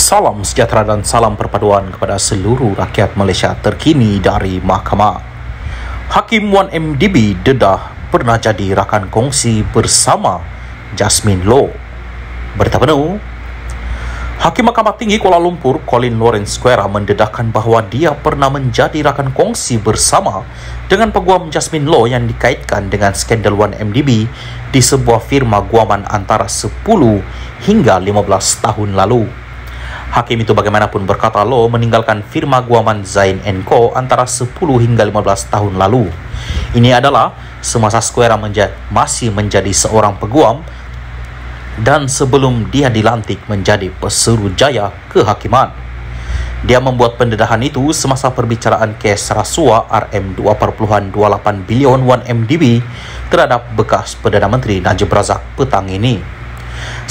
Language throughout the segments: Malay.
Salam sejahtera dan salam perpaduan kepada seluruh rakyat Malaysia terkini dari Mahkamah. Hakim Wan MDB dedah pernah jadi rakan kongsi bersama Jasmine Loh. Berita penuh. Hakim Mahkamah Tinggi Kuala Lumpur, Colin Lawrence Square mendedahkan bahawa dia pernah menjadi rakan kongsi bersama dengan peguam Jasmine Loh yang dikaitkan dengan skandal Wan MDB di sebuah firma guaman antara 10 hingga 15 tahun lalu. Hakim itu bagaimanapun berkata Loh meninggalkan firma guaman Zain & Co antara 10 hingga 15 tahun lalu. Ini adalah semasa Square masih menjadi seorang peguam dan sebelum dia dilantik menjadi Pesuruhjaya Kehakiman. Dia membuat pendedahan itu semasa perbicaraan kes rasuah RM2.28 bilion Wan MDB terhadap bekas Perdana Menteri Najib Razak petang ini.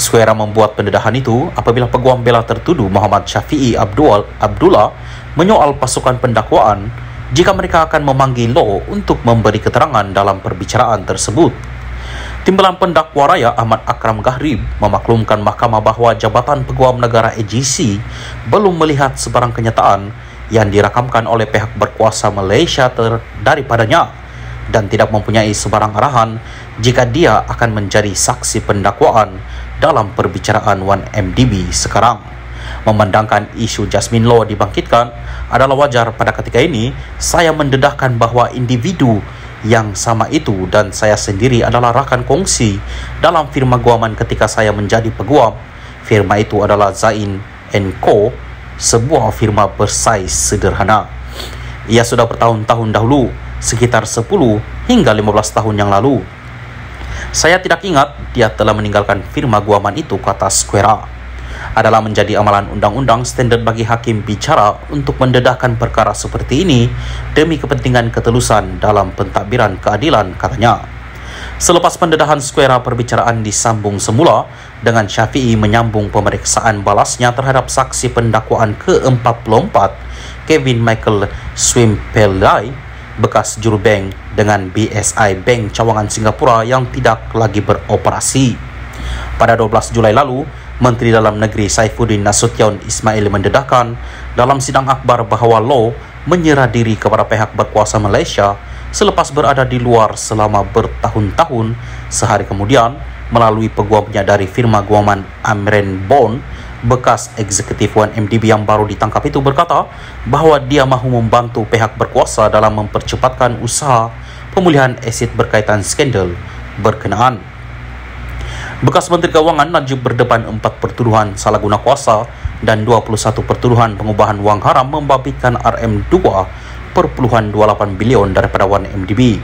Square membuat pendedahan itu apabila peguam bela tertuduh Muhammad Syafiee Abdullah menyoal pasukan pendakwaan jika mereka akan memanggil Loh untuk memberi keterangan dalam perbicaraan tersebut. Timbalan pendakwa raya Ahmad Akram Gharib memaklumkan mahkamah bahawa Jabatan Peguam Negara AGC belum melihat sebarang kenyataan yang dirakamkan oleh pihak berkuasa Malaysia daripadanya dan tidak mempunyai sebarang arahan jika dia akan menjadi saksi pendakwaan dalam perbicaraan Wan MDB sekarang. Memandangkan isu Jasmine Loh dibangkitkan adalah wajar pada ketika ini, saya mendedahkan bahawa individu yang sama itu dan saya sendiri adalah rakan kongsi dalam firma guaman ketika saya menjadi peguam. Firma itu adalah Zain & Co, sebuah firma bersaiz sederhana. Ia sudah bertahun-tahun dahulu, sekitar 10 hingga 15 tahun yang lalu. Saya tidak ingat dia telah meninggalkan firma guaman itu, kata Square. Adalah menjadi amalan undang-undang standard bagi hakim bicara untuk mendedahkan perkara seperti ini demi kepentingan ketelusan dalam pentadbiran keadilan, katanya. Selepas pendedahan Square, perbicaraan disambung semula dengan Syafiee menyambung pemeriksaan balasnya terhadap saksi pendakwaan ke-44 Kevin Michael Swimpelai, bekas jurubank dengan BSI Bank Cawangan Singapura yang tidak lagi beroperasi. Pada 12 Julai lalu, Menteri Dalam Negeri Saifuddin Nasution Ismail mendedahkan dalam sidang akhbar bahawa Loh menyerah diri kepada pihak berkuasa Malaysia selepas berada di luar selama bertahun-tahun. Sehari kemudian, melalui peguamnya dari firma guaman Amren Bond, bekas eksekutif Wan MDB yang baru ditangkap itu berkata bahawa dia mahu membantu pihak berkuasa dalam mempercepatkan usaha pemulihan aset berkaitan skandal berkenaan. Bekas Menteri Kewangan Najib berdepan 4 pertuduhan salah guna kuasa dan 21 pertuduhan pengubahan wang haram membabitkan RM2.28 bilion daripada Wan MDB,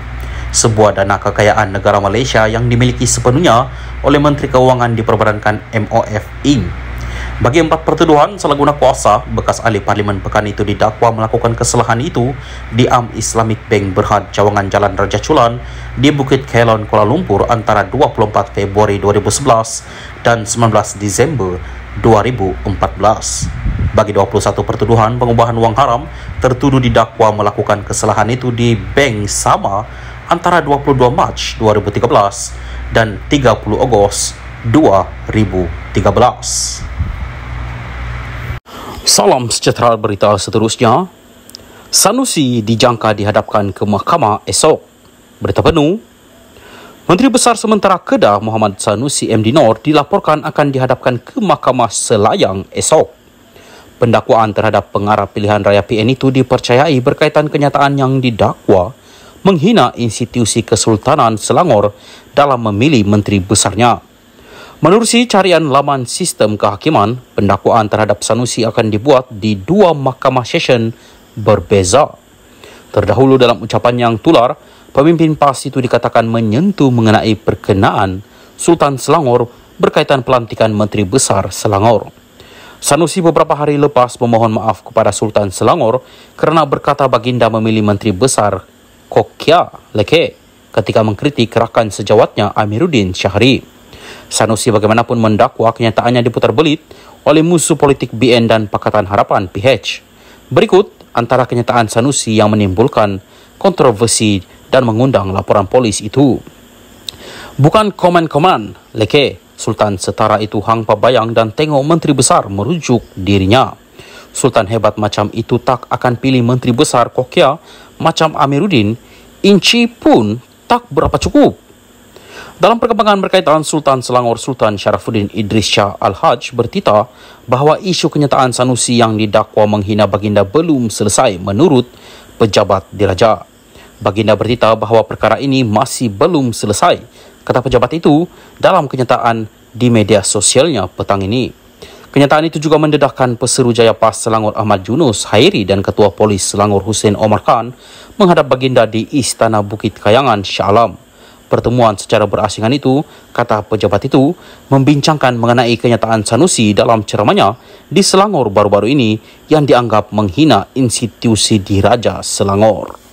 sebuah dana kekayaan negara Malaysia yang dimiliki sepenuhnya oleh Menteri Kewangan diperbadankan MOF Inc. Bagi 4 pertuduhan salah guna kuasa, bekas ahli Parlimen Pekan itu didakwa melakukan kesalahan itu di Am Islamic Bank Berhad Cawangan Jalan Raja Chulan di Bukit Kelon, Kuala Lumpur antara 24 Februari 2011 dan 19 Disember 2014. Bagi 21 pertuduhan pengubahan wang haram, tertuduh didakwa melakukan kesalahan itu di bank sama antara 22 Mac 2013 dan 30 Ogos 2013. Salam sejahtera. Berita seterusnya. Sanusi dijangka dihadapkan ke mahkamah esok. Berita penuh. Menteri Besar Sementara Kedah Muhammad Sanusi MD Nor dilaporkan akan dihadapkan ke mahkamah Selayang esok. Pendakwaan terhadap pengarah pilihan raya PN itu dipercayai berkaitan kenyataan yang didakwa menghina institusi Kesultanan Selangor dalam memilih menteri besarnya. Menerusi carian laman sistem kehakiman, pendakwaan terhadap Sanusi akan dibuat di 2 mahkamah session berbeza. Terdahulu dalam ucapan yang tular, pemimpin PAS itu dikatakan menyentuh mengenai perkenaan Sultan Selangor berkaitan pelantikan Menteri Besar Selangor. Sanusi beberapa hari lepas memohon maaf kepada Sultan Selangor kerana berkata baginda memilih Menteri Besar Kok Kia Leke ketika mengkritik rakan sejawatnya Amiruddin Syahri. Sanusi bagaimanapun mendakwa kenyataannya diputar belit oleh musuh politik BN dan Pakatan Harapan PH. Berikut antara kenyataan Sanusi yang menimbulkan kontroversi dan mengundang laporan polis itu. Bukan komen-komen, Leke, Sultan setara itu hang pabayang dan tengok menteri besar merujuk dirinya. Sultan hebat macam itu tak akan pilih menteri besar kokia macam Amiruddin, inci pun tak berapa cukup. Dalam perkembangan berkaitan Sultan Selangor, Sultan Sharafuddin Idris Shah Al-Haj bertita bahawa isu kenyataan Sanusi yang didakwa menghina baginda belum selesai menurut pejabat diraja. Baginda bertita bahawa perkara ini masih belum selesai, kata pejabat itu dalam kenyataan di media sosialnya petang ini. Kenyataan itu juga mendedahkan Peseru Jaya PAS Selangor Ahmad Yunus Hairi dan Ketua Polis Selangor Hussein Omar Khan menghadap baginda di Istana Bukit Kayangan, Shah Alam. Pertemuan secara berasingan itu, kata pejabat itu, membincangkan mengenai kenyataan Sanusi dalam ceramahnya di Selangor baru-baru ini yang dianggap menghina institusi diraja Selangor.